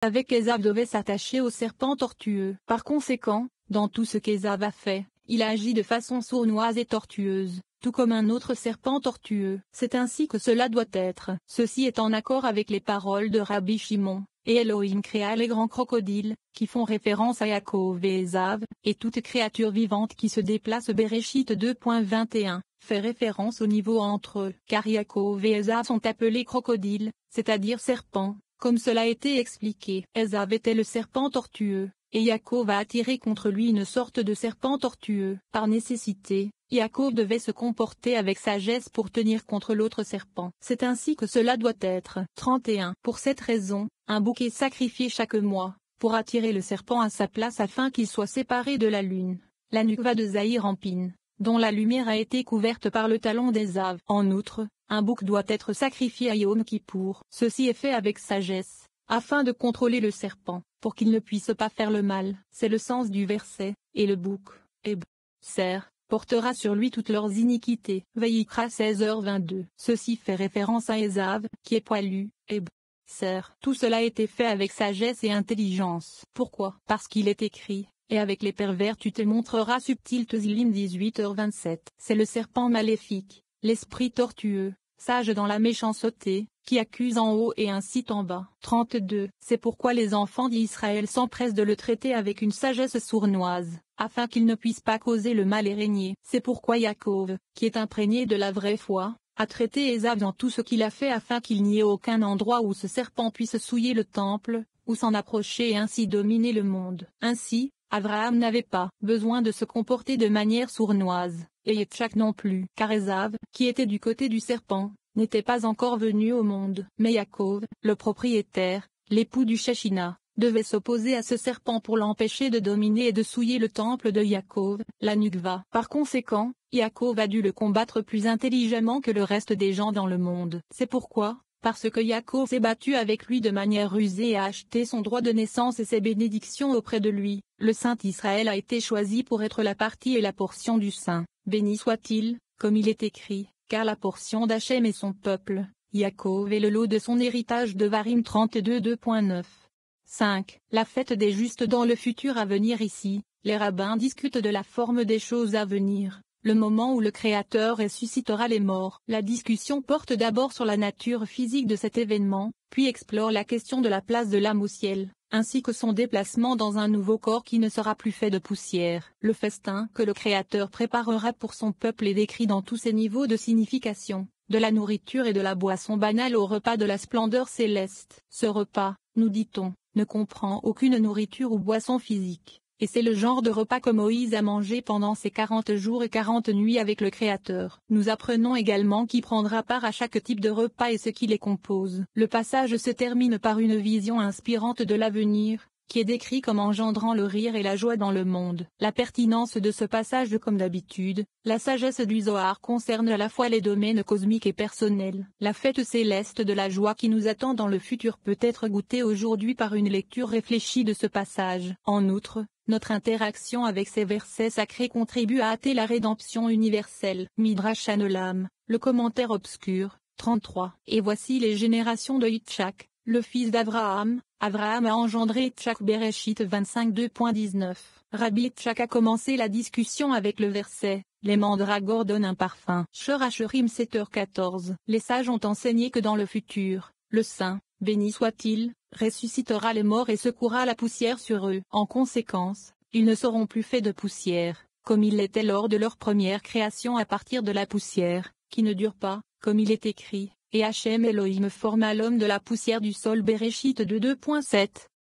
avec Ésav devait s'attacher au serpent tortueux. Par conséquent, dans tout ce qu'Ésav a fait, il a agi de façon sournoise et tortueuse, tout comme un autre serpent tortueux. C'est ainsi que cela doit être. Ceci est en accord avec les paroles de Rabbi Shimon. Et Elohim créa les grands crocodiles, qui font référence à Yaakov et Ésav, et toute créature vivante qui se déplace. Bereshit 2.21, fait référence au niveau entre eux. Car Yaakov et Ésav sont appelés crocodiles, c'est-à-dire serpents, comme cela a été expliqué. Ésav était le serpent tortueux, et Yaakov a attiré contre lui une sorte de serpent tortueux. Par nécessité, Yaakov devait se comporter avec sagesse pour tenir contre l'autre serpent. C'est ainsi que cela doit être. 31. Pour cette raison, un bouc est sacrifié chaque mois, pour attirer le serpent à sa place afin qu'il soit séparé de la lune. La Nukva de Zahir Ampin, dont la lumière a été couverte par le talon d'Ésav. En outre, un bouc doit être sacrifié à Yom Kippour. Ceci est fait avec sagesse, afin de contrôler le serpent, pour qu'il ne puisse pas faire le mal. C'est le sens du verset. Et le bouc, Ser, portera sur lui toutes leurs iniquités. Vayikra 16h22. Ceci fait référence à Ésav, qui est poilu, Ser. Tout cela a été fait avec sagesse et intelligence. Pourquoi? Parce qu'il est écrit, et avec les pervers tu te montreras subtil. Tezillim 18h27. C'est le serpent maléfique, l'esprit tortueux, sage dans la méchanceté, qui accuse en haut et incite en bas. 32. C'est pourquoi les enfants d'Israël s'empressent de le traiter avec une sagesse sournoise, afin qu'il ne puisse pas causer le mal et régner. C'est pourquoi Yaakov, qui est imprégné de la vraie foi, a traité Ésav dans tout ce qu'il a fait afin qu'il n'y ait aucun endroit où ce serpent puisse souiller le temple, ou s'en approcher et ainsi dominer le monde. Ainsi, Abraham n'avait pas besoin de se comporter de manière sournoise, et Yitzhak non plus, car Ésav, qui était du côté du serpent, n'était pas encore venu au monde. Mais Yaakov, le propriétaire, l'époux du Shechina, devait s'opposer à ce serpent pour l'empêcher de dominer et de souiller le temple de Yaakov, la Nukva. Par conséquent, Yaakov a dû le combattre plus intelligemment que le reste des gens dans le monde. C'est pourquoi, parce que Yaakov s'est battu avec lui de manière rusée et a acheté son droit de naissance et ses bénédictions auprès de lui, le Saint Israël a été choisi pour être la partie et la portion du Saint. Béni soit-il, comme il est écrit, car la portion d'Hachem est son peuple, Yaakov est le lot de son héritage. Devarim 32 2.9. 5. La fête des justes dans le futur à venir. Ici, les rabbins discutent de la forme des choses à venir, le moment où le Créateur ressuscitera les morts. La discussion porte d'abord sur la nature physique de cet événement, puis explore la question de la place de l'âme au ciel, ainsi que son déplacement dans un nouveau corps qui ne sera plus fait de poussière. Le festin que le Créateur préparera pour son peuple est décrit dans tous ses niveaux de signification, de la nourriture et de la boisson banale au repas de la splendeur céleste. Ce repas, nous dit-on, ne comprend aucune nourriture ou boisson physique, et c'est le genre de repas que Moïse a mangé pendant ses 40 jours et 40 nuits avec le Créateur. Nous apprenons également qui prendra part à chaque type de repas et ce qui les compose. Le passage se termine par une vision inspirante de l'avenir, qui est décrit comme engendrant le rire et la joie dans le monde. La pertinence de ce passage, comme d'habitude, la sagesse du Zohar concerne à la fois les domaines cosmiques et personnels. La fête céleste de la joie qui nous attend dans le futur peut être goûtée aujourd'hui par une lecture réfléchie de ce passage. En outre, notre interaction avec ces versets sacrés contribue à hâter la rédemption universelle. Midrash Anolam, le commentaire obscur, 33. Et voici les générations de Yitzhak, le fils d'Abraham. Abraham a engendré Yitzhak. Bereshit 25 2.19. Rabbi Yitzhak a commencé la discussion avec le verset, les mandragores donnent un parfum. Shor Hashurim 7h14. Les sages ont enseigné que dans le futur, le Saint, béni soit-il, ressuscitera les morts et secouera la poussière sur eux. En conséquence, ils ne seront plus faits de poussière, comme ils l'étaient lors de leur première création à partir de la poussière, qui ne dure pas, comme il est écrit. Et Hachem Elohim forma l'homme de la poussière du sol. Bereshit 2.7.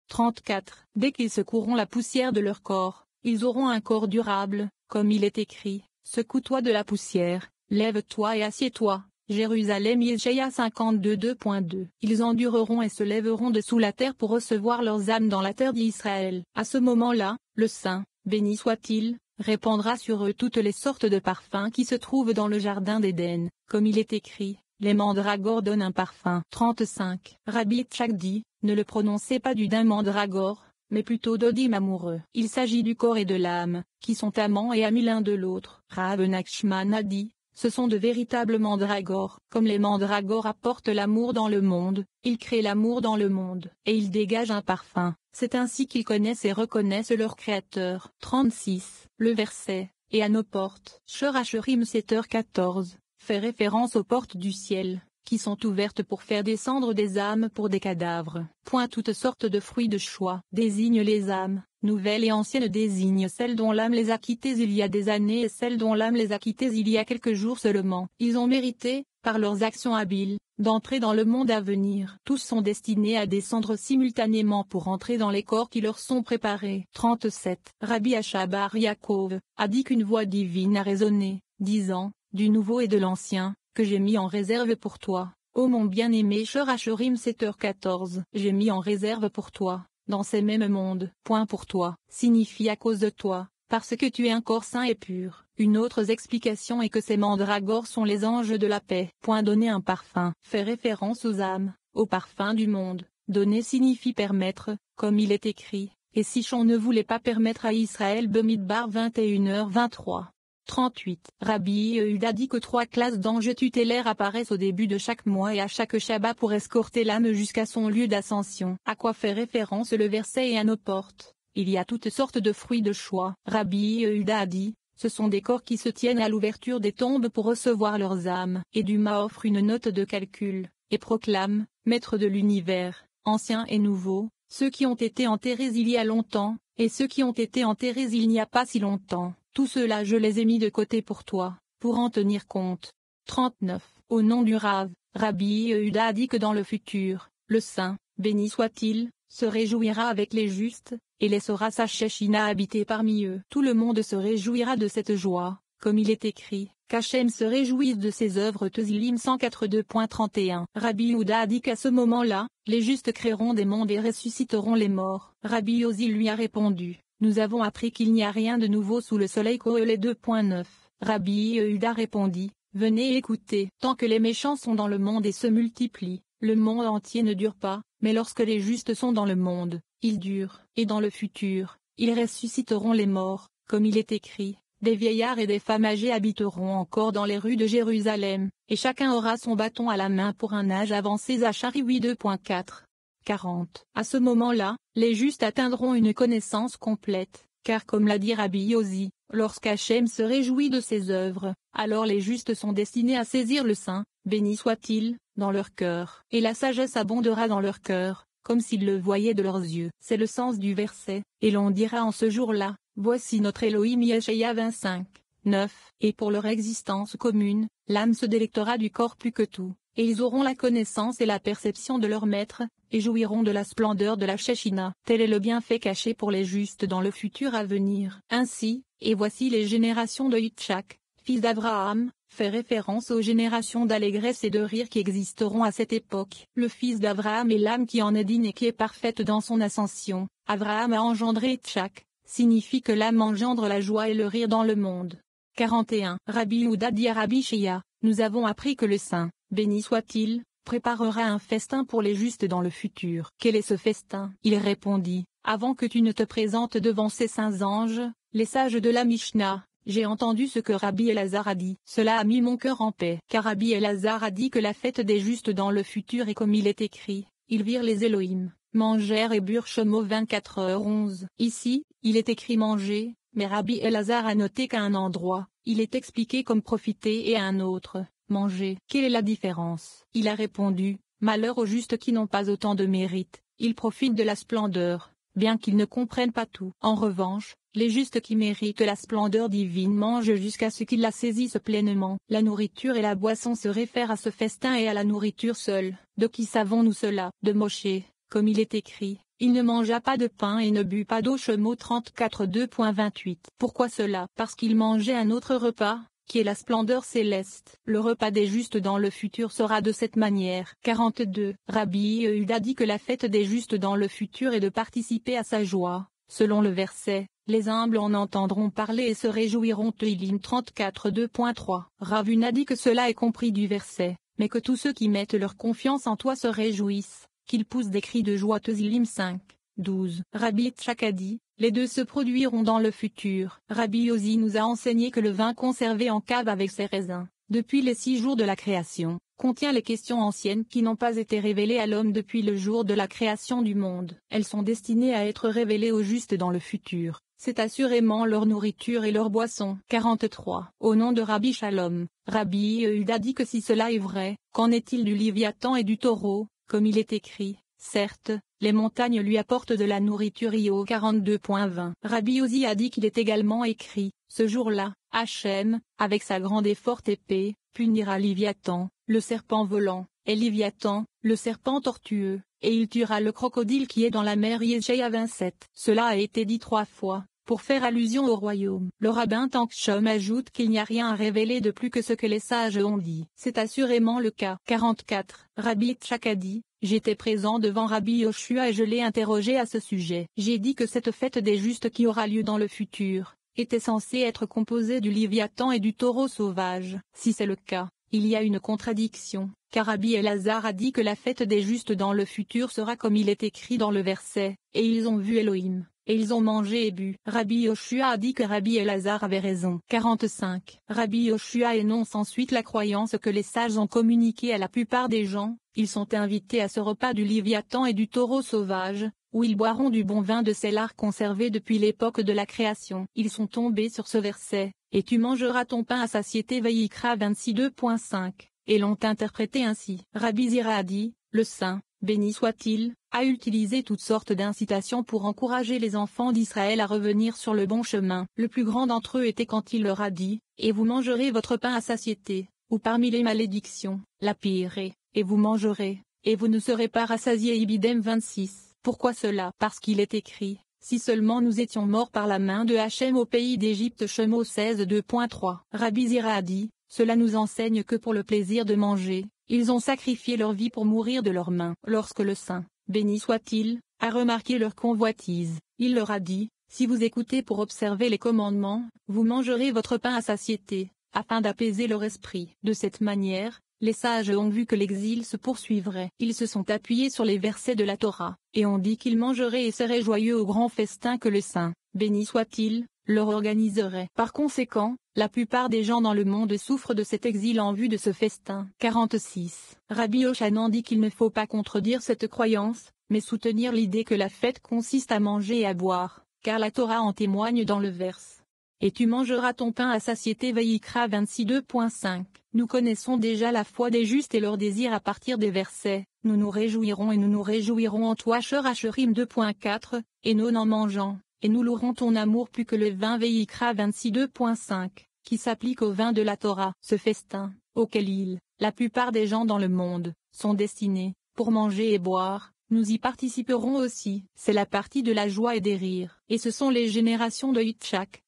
34. Dès qu'ils secoueront la poussière de leur corps, ils auront un corps durable, comme il est écrit, secoue-toi de la poussière, lève-toi et assieds-toi. Jérusalem Yeshaïa 52 2.2. Ils endureront et se lèveront de sous la terre pour recevoir leurs âmes dans la terre d'Israël. À ce moment-là, le Saint, béni soit-il, répandra sur eux toutes les sortes de parfums qui se trouvent dans le jardin d'Éden, comme il est écrit. Les mandragores donnent un parfum. 35. Rabbi Yitzhak dit, ne le prononcez pas du d'un mandragore, mais plutôt d'odim amoureux. Il s'agit du corps et de l'âme, qui sont amants et amis l'un de l'autre. Rav Nachman a dit, ce sont de véritables mandragores. Comme les mandragores apportent l'amour dans le monde, ils créent l'amour dans le monde, et ils dégagent un parfum. C'est ainsi qu'ils connaissent et reconnaissent leur Créateur. 36. Le verset, et à nos portes. Shor Hashurim 7h14, fait référence aux portes du ciel, qui sont ouvertes pour faire descendre des âmes pour des cadavres. Toutes sortes de fruits de choix désignent les âmes, nouvelles et anciennes désignent celles dont l'âme les a quittées il y a des années et celles dont l'âme les a quittées il y a quelques jours seulement. Ils ont mérité, par leurs actions habiles, d'entrer dans le monde à venir. Tous sont destinés à descendre simultanément pour entrer dans les corps qui leur sont préparés. 37. Rabbi Asha bar Yaakov a dit qu'une voix divine a résonné, disant, du nouveau et de l'ancien, que j'ai mis en réserve pour toi, ô mon bien-aimé Shor Hashurim 7h14. J'ai mis en réserve pour toi, dans ces mêmes mondes. Pour toi, signifie à cause de toi, parce que tu es un corps saint et pur. Une autre explication est que ces mandragores sont les anges de la paix. Donner un parfum fait référence aux âmes, au parfum du monde. Donner signifie permettre, comme il est écrit, et si on ne voulait pas permettre à Israël Bemidbar 21h23. 38. Rabbi Yehuda dit que 3 classes d'anges tutélaires apparaissent au début de chaque mois et à chaque Shabbat pour escorter l'âme jusqu'à son lieu d'ascension. À quoi fait référence le verset et à nos portes? Il y a toutes sortes de fruits de choix. Rabbi Yehuda a dit, ce sont des corps qui se tiennent à l'ouverture des tombes pour recevoir leurs âmes. Et Duma offre une note de calcul, et proclame, maître de l'univers, ancien et nouveau, ceux qui ont été enterrés il y a longtemps, et ceux qui ont été enterrés il n'y a pas si longtemps. Tout cela je les ai mis de côté pour toi, pour en tenir compte. 39. Au nom du Rav, Rabbi Yehuda a dit que dans le futur, le Saint, béni soit-il, se réjouira avec les justes, et laissera sa Shechina habiter parmi eux. Tout le monde se réjouira de cette joie, comme il est écrit, qu'Hachem se réjouisse de ses œuvres. Tezillim 142.31. Rabbi Yehuda a dit qu'à ce moment-là, les justes créeront des mondes et ressusciteront les morts. Rabbi Yosi lui a répondu, nous avons appris qu'il n'y a rien de nouveau sous le soleil. Kohelet 2.9. Rabbi Yehuda répondit, venez écouter. Tant que les méchants sont dans le monde et se multiplient, le monde entier ne dure pas, mais lorsque les justes sont dans le monde, il dure. Et dans le futur, ils ressusciteront les morts, comme il est écrit, des vieillards et des femmes âgées habiteront encore dans les rues de Jérusalem, et chacun aura son bâton à la main pour un âge avancé. Zacharie 2.4. 40. À ce moment-là, les justes atteindront une connaissance complète, car comme l'a dit Rabbi Yosi, lorsqu'Hachem se réjouit de ses œuvres, alors les justes sont destinés à saisir le Saint, béni soit-il, dans leur cœur, et la sagesse abondera dans leur cœur, comme s'ils le voyaient de leurs yeux. C'est le sens du verset, et l'on dira en ce jour-là, voici notre Elohim. Yeshaïa 25. 9. Et pour leur existence commune, l'âme se délectera du corps plus que tout, et ils auront la connaissance et la perception de leur maître, et jouiront de la splendeur de la Shechina. Tel est le bienfait caché pour les justes dans le futur à venir. Ainsi, et voici les générations de Yitzhak, fils d'Abraham, fait référence aux générations d'allégresse et de rire qui existeront à cette époque. Le fils d'Abraham est l'âme qui en est digne et qui est parfaite dans son ascension. Abraham a engendré Yitzhak, signifie que l'âme engendre la joie et le rire dans le monde. 41. Rabbi Yehuda dit à Rabbi Shia, nous avons appris que le Saint, béni soit-il, préparera un festin pour les justes dans le futur. Quel est ce festin? Il répondit, avant que tu ne te présentes devant ces saints anges, les sages de la Mishnah, j'ai entendu ce que Rabbi Elazar a dit. Cela a mis mon cœur en paix. Car Rabbi Elazar a dit que la fête des justes dans le futur est comme il est écrit, ils virent les Elohim, mangèrent et burent. Shemot 24h11. Ici, il est écrit manger, mais Rabbi Elazar a noté qu'à un endroit, il est expliqué comme profiter et à un autre, manger. Quelle est la différence? Il a répondu, malheur aux justes qui n'ont pas autant de mérite, ils profitent de la splendeur, bien qu'ils ne comprennent pas tout. En revanche, les justes qui méritent la splendeur divine mangent jusqu'à ce qu'ils la saisissent pleinement. La nourriture et la boisson se réfèrent à ce festin et à la nourriture seule. De qui savons-nous cela? De Moshe, comme il est écrit, il ne mangea pas de pain et ne but pas d'eau. Shemot 34 2.28. Pourquoi cela? Parce qu'il mangeait un autre repas, qui est la splendeur céleste. Le repas des justes dans le futur sera de cette manière. 42. Rabbi Yehuda dit que la fête des justes dans le futur est de participer à sa joie. Selon le verset, les humbles en entendront parler et se réjouiront. Teilim 34 2.3. Rav Huna dit que cela est compris du verset, mais que tous ceux qui mettent leur confiance en toi se réjouissent, qu'ils poussent des cris de joie. Teilim 5. 12. Rabbi Yitzhak a dit, les deux se produiront dans le futur. Rabbi Yosi nous a enseigné que le vin conservé en cave avec ses raisins, depuis les 6 jours de la création, contient les questions anciennes qui n'ont pas été révélées à l'homme depuis le jour de la création du monde. Elles sont destinées à être révélées aux justes dans le futur. C'est assurément leur nourriture et leur boisson. 43. Au nom de Rabbi Shalom, Rabbi Yehuda dit que si cela est vrai, qu'en est-il du Léviathan et du taureau, comme il est écrit? Certes, les montagnes lui apportent de la nourriture. Io 42.20. Rabbi Ozi a dit qu'il est également écrit, ce jour-là, Hachem, avec sa grande et forte épée, punira Léviathan, le serpent volant, et Léviathan, le serpent tortueux, et il tuera le crocodile qui est dans la mer. Yeshaya 27. Cela a été dit 3 fois, pour faire allusion au royaume. Le rabbin Tankshom ajoute qu'il n'y a rien à révéler de plus que ce que les sages ont dit. C'est assurément le cas. 44. Rabbi Tchak a dit, j'étais présent devant Rabbi Yoshua et je l'ai interrogé à ce sujet. J'ai dit que cette fête des justes qui aura lieu dans le futur, était censée être composée du Léviathan et du taureau sauvage. Si c'est le cas, il y a une contradiction, car Rabbi Elazar a dit que la fête des justes dans le futur sera comme il est écrit dans le verset, et ils ont vu Elohim, et ils ont mangé et bu. Rabbi Yoshua a dit que Rabbi Elazar avait raison. 45. Rabbi Yoshua énonce ensuite la croyance que les sages ont communiquée à la plupart des gens, ils sont invités à ce repas du Léviathan et du taureau sauvage, où ils boiront du bon vin de Sellar conservé depuis l'époque de la création. Ils sont tombés sur ce verset, et tu mangeras ton pain à satiété. Vayikra 26:2.5, et l'ont interprété ainsi. Rabbi Zira a dit, le saint, béni soit-il, a utilisé toutes sortes d'incitations pour encourager les enfants d'Israël à revenir sur le bon chemin. Le plus grand d'entre eux était quand il leur a dit, et vous mangerez votre pain à satiété, ou parmi les malédictions, la pire est, et vous mangerez, et vous ne serez pas rassasiés. Ibidem 26. Pourquoi cela? Parce qu'il est écrit, si seulement nous étions morts par la main de Hachem au pays d'Égypte. Shemo 16:2.3. Rabbi Zira a dit, cela nous enseigne que pour le plaisir de manger, ils ont sacrifié leur vie pour mourir de leurs mains. Lorsque le saint, béni soit-il, a remarqué leur convoitise, il leur a dit, si vous écoutez pour observer les commandements, vous mangerez votre pain à satiété, afin d'apaiser leur esprit. De cette manière, les sages ont vu que l'exil se poursuivrait. Ils se sont appuyés sur les versets de la Torah, et ont dit qu'ils mangeraient et seraient joyeux au grand festin que le saint, béni soit-il, leur organiserait. Par conséquent, la plupart des gens dans le monde souffrent de cet exil en vue de ce festin. 46. Rabbi Ochanan dit qu'il ne faut pas contredire cette croyance, mais soutenir l'idée que la fête consiste à manger et à boire, car la Torah en témoigne dans le verset. Et tu mangeras ton pain à satiété. Vayikra 26:2.5. Nous connaissons déjà la foi des justes et leurs désirs à partir des versets, nous nous réjouirons et nous nous réjouirons en toi. Hacherim 2.4, et non en mangeant, et nous louerons ton amour plus que le vin. Vayikra 26:2.5, qui s'applique au vin de la Torah. Ce festin, auquel la plupart des gens dans le monde, sont destinés, pour manger et boire, nous y participerons aussi. C'est la partie de la joie et des rires. Et ce sont les générations de Yitzhak,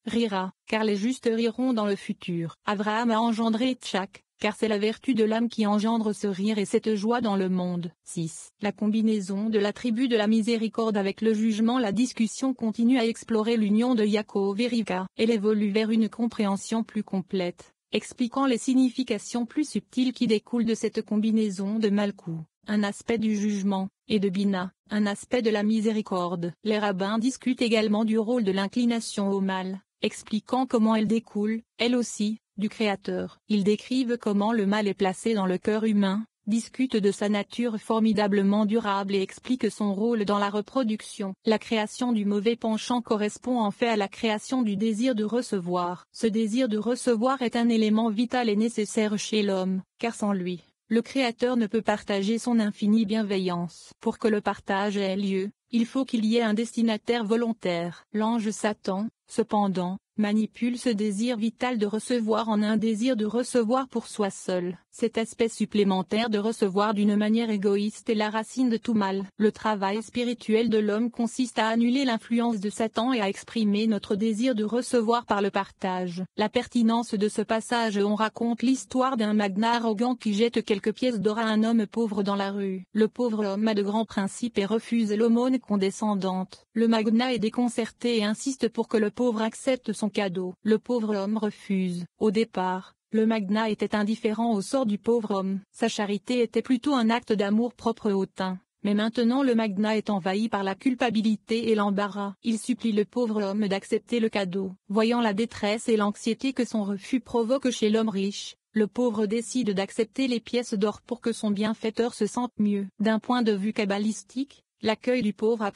rira, car les justes riront dans le futur. Abraham a engendré Yitzhak, car c'est la vertu de l'âme qui engendre ce rire et cette joie dans le monde. 6. La combinaison de la tribu de la miséricorde avec le jugement. La discussion continue à explorer l'union de Yaakov et Rivka. Elle évolue vers une compréhension plus complète, expliquant les significations plus subtiles qui découlent de cette combinaison de Malkou, un aspect du jugement, et de Bina, un aspect de la miséricorde. Les rabbins discutent également du rôle de l'inclination au mal, expliquant comment elle découle, elle aussi, du Créateur. Ils décrivent comment le mal est placé dans le cœur humain, discutent de sa nature formidablement durable et expliquent son rôle dans la reproduction. La création du mauvais penchant correspond en fait à la création du désir de recevoir. Ce désir de recevoir est un élément vital et nécessaire chez l'homme, car sans lui, le Créateur ne peut partager son infinie bienveillance. Pour que le partage ait lieu, il faut qu'il y ait un destinataire volontaire. L'ange Satan, cependant, manipule ce désir vital de recevoir en un désir de recevoir pour soi seul. Cet aspect supplémentaire de recevoir d'une manière égoïste est la racine de tout mal. Le travail spirituel de l'homme consiste à annuler l'influence de Satan et à exprimer notre désir de recevoir par le partage. La pertinence de ce passage: on raconte l'histoire d'un magnat arrogant qui jette quelques pièces d'or à un homme pauvre dans la rue. Le pauvre homme a de grands principes et refuse l'aumône condescendante. Le magnat est déconcerté et insiste pour que le pauvre accepte son cadeau. Le pauvre homme refuse. Au départ, le magnat était indifférent au sort du pauvre homme. Sa charité était plutôt un acte d'amour propre et hautain. mais maintenant le magnat est envahi par la culpabilité et l'embarras. Il supplie le pauvre homme d'accepter le cadeau. Voyant la détresse et l'anxiété que son refus provoque chez l'homme riche, le pauvre décide d'accepter les pièces d'or pour que son bienfaiteur se sente mieux. D'un point de vue kabbalistique, l'accueil du pauvre a